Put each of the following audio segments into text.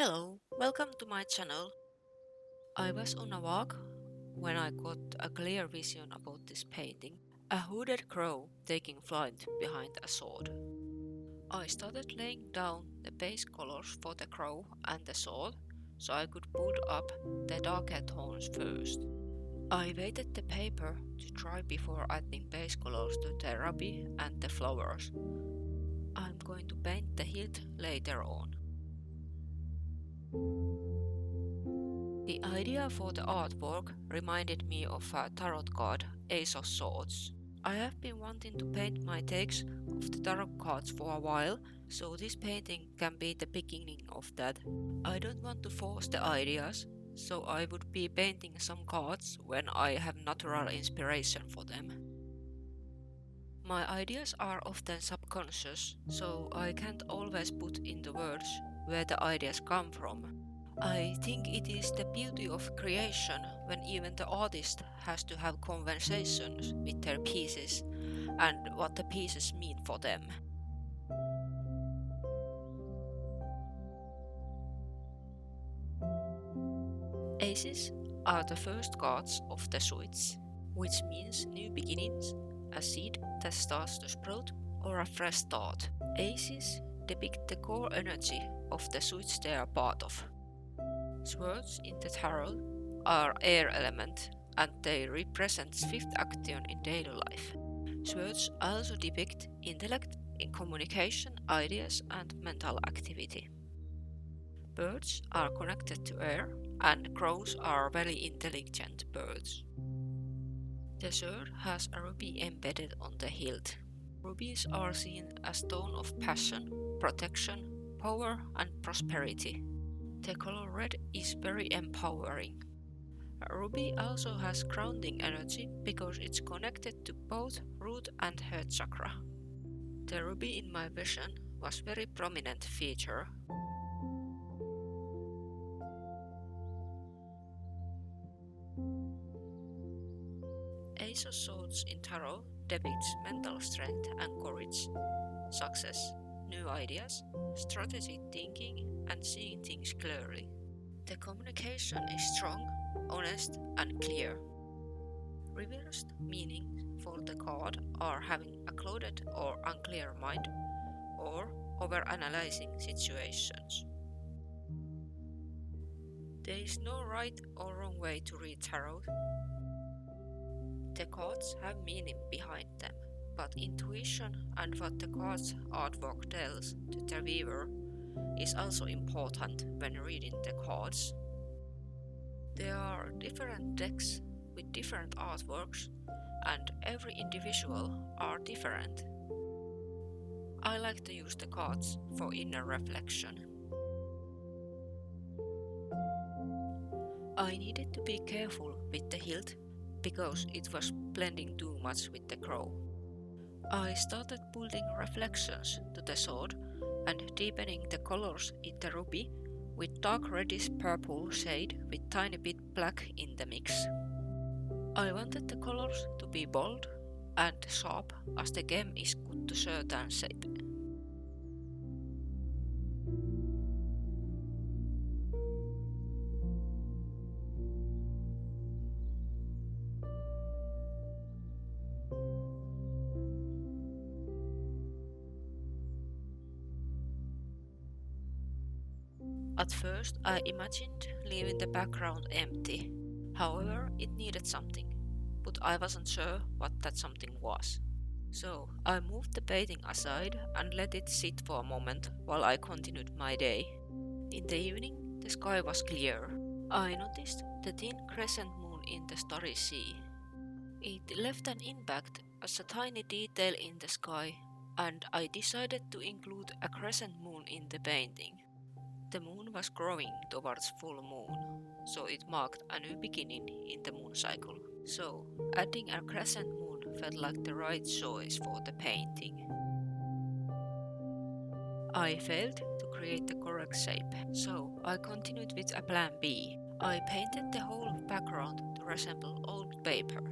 Hello, welcome to my channel. I was on a walk when I got a clear vision about this painting. A hooded crow taking flight behind a sword. I started laying down the base colors for the crow and the sword so I could build up the darker tones first. I waited the paper to dry before adding base colors to the ruby and the flowers. I'm going to paint the hilt later on. The idea for the artwork reminded me of a tarot card, Ace of Swords. I have been wanting to paint my takes of the tarot cards for a while, so this painting can be the beginning of that. I don't want to force the ideas, so I would be painting some cards when I have natural inspiration for them. My ideas are often subconscious, so I can't always put into words where the ideas come from. I think it is the beauty of creation when even the artist has to have conversations with their pieces and what the pieces mean for them. Aces are the first cards of the suits, which means new beginnings, a seed that starts to sprout, or a fresh start. Aces depict the core energy of the suits they are part of. Swords in the tarot are air element and they represent fifth action in daily life. Swords also depict intellect in communication, ideas and mental activity. Birds are connected to air and crows are very intelligent birds. The sword has a ruby embedded on the hilt. Rubies are seen as stone of passion, protection, power and prosperity. The color red is very empowering. A ruby also has grounding energy because it's connected to both root and heart chakra. The ruby in my vision was very prominent feature. Ace of Swords in tarot depicts mental strength and courage, success, new ideas, strategic thinking and seeing things clearly. The communication is strong, honest and clear. Reversed meanings for the card are having a clouded or unclear mind or overanalyzing situations. There is no right or wrong way to read tarot. The cards have meaning behind them, but intuition and what the card's artwork tells to the viewer is also important when reading the cards. There are different decks with different artworks and every individual are different. I like to use the cards for inner reflection. I needed to be careful with the hilt because it was blending too much with the crow. I started building reflections to the sword and deepening the colors in the ruby with dark reddish purple shade with tiny bit black in the mix. I wanted the colors to be bold and sharp as the game is good to certain shape. At first I imagined leaving the background empty. However, it needed something, but I wasn't sure what that something was. So I moved the painting aside and let it sit for a moment while I continued my day. In the evening, the sky was clear. I noticed the thin crescent moon in the starry sea. It left an impact as a tiny detail in the sky, and I decided to include a crescent moon in the painting. The moon was growing towards full moon, so it marked a new beginning in the moon cycle. So, adding a crescent moon felt like the right choice for the painting. I failed to create the correct shape, so I continued with a plan B. I painted the whole background to resemble old paper.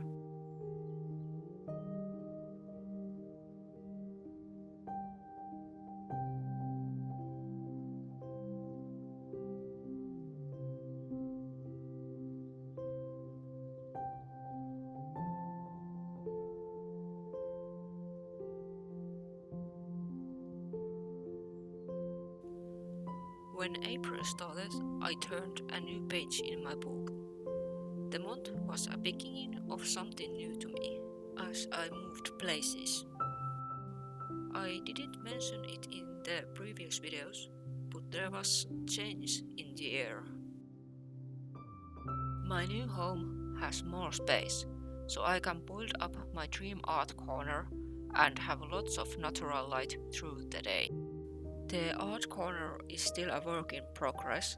When April started, I turned a new page in my book. The month was a beginning of something new to me, as I moved places. I didn't mention it in the previous videos, but there was change in the air. My new home has more space, so I can build up my dream art corner and have lots of natural light through the day. The art corner is still a work in progress.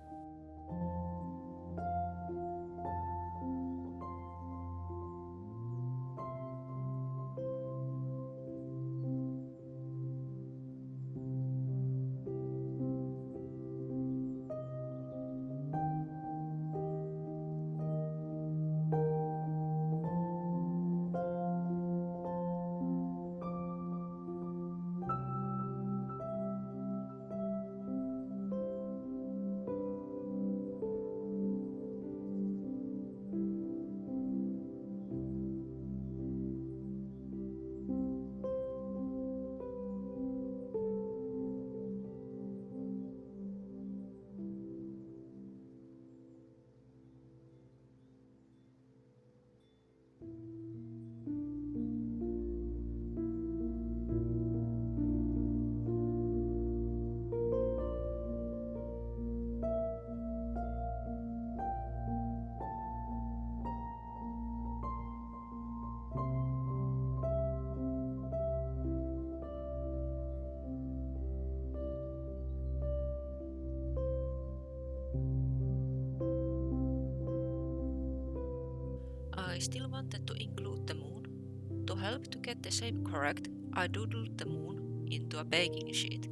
I still wanted to include the moon. To help to get the shape correct, I doodled the moon into a baking sheet.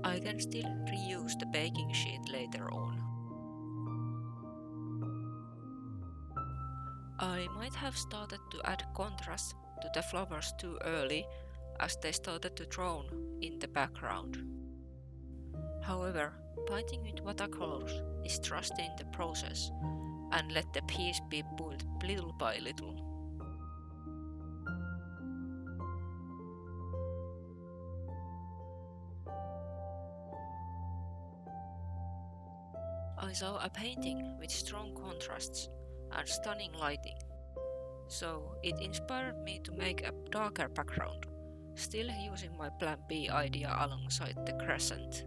I can still reuse the baking sheet later on. I might have started to add contrast to the flowers too early, as they started to drown in the background. However, painting with watercolors is trusting the process and let the piece be built little by little. I saw a painting with strong contrasts and stunning lighting, so it inspired me to make a darker background, still using my Plan B idea alongside the crescent.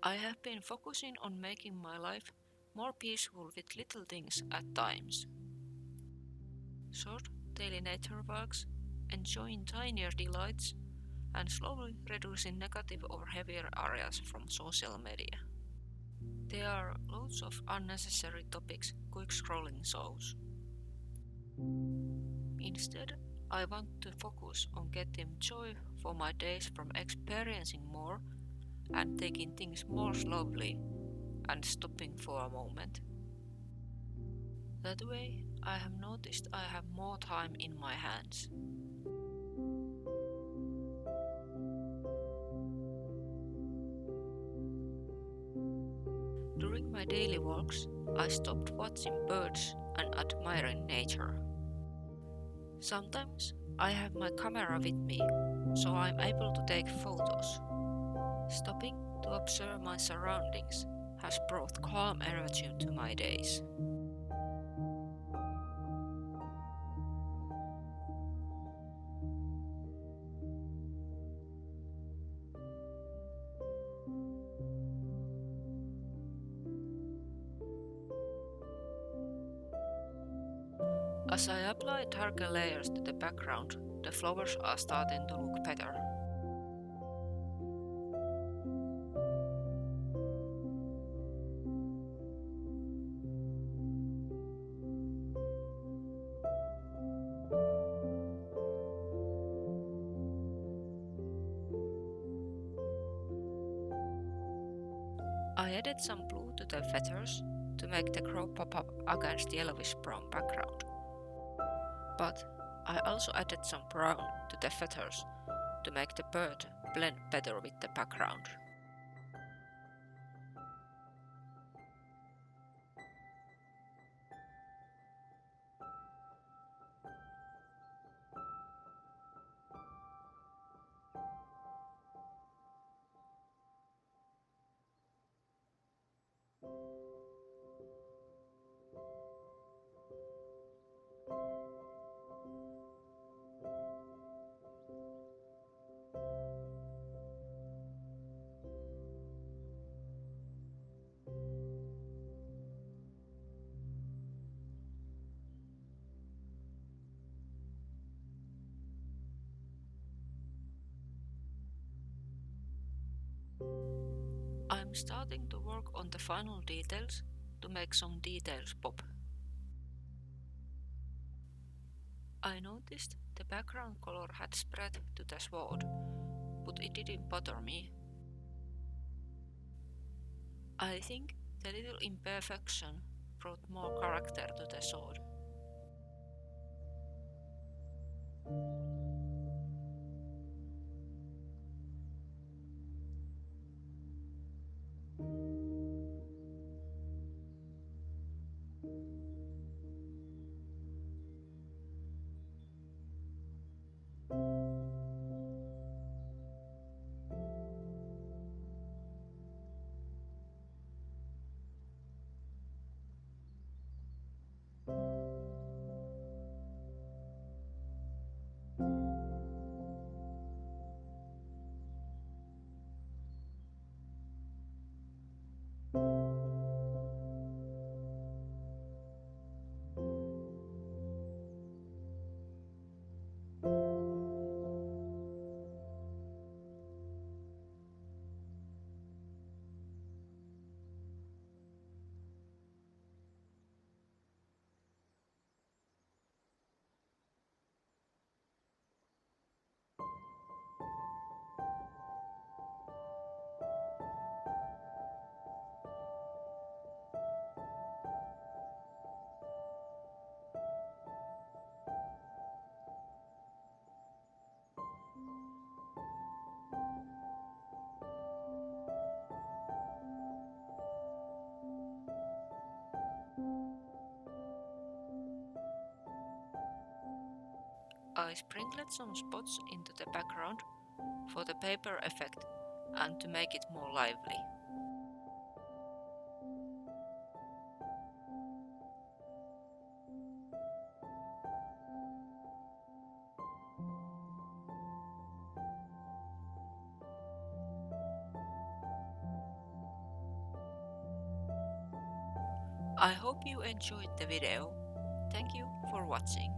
I have been focusing on making my life more peaceful with little things at times. Short daily nature walks, enjoying tinier delights, and slowly reducing negative or heavier areas from social media. There are loads of unnecessary topics quick scrolling shows. Instead, I want to focus on getting joy for my days from experiencing more and taking things more slowly and stopping for a moment. That way, I have noticed I have more time in my hands. During my daily walks, I stopped watching birds and admiring nature. Sometimes I have my camera with me, so I'm able to take photos. Stopping to observe my surroundings has brought calm energy to my days. As I apply darker layers to the background, the flowers are starting to look better. I added some blue to the feathers to make the crow pop up against yellowish brown background. But I also added some brown to the feathers to make the bird blend better with the background. I'm starting to work on the final details to make some details pop. I noticed the background color had spread to the sword, but it didn't bother me. I think the little imperfection brought more character to the sword. I sprinkled some spots into the background for the paper effect and to make it more lively. I hope you enjoyed the video. Thank you for watching.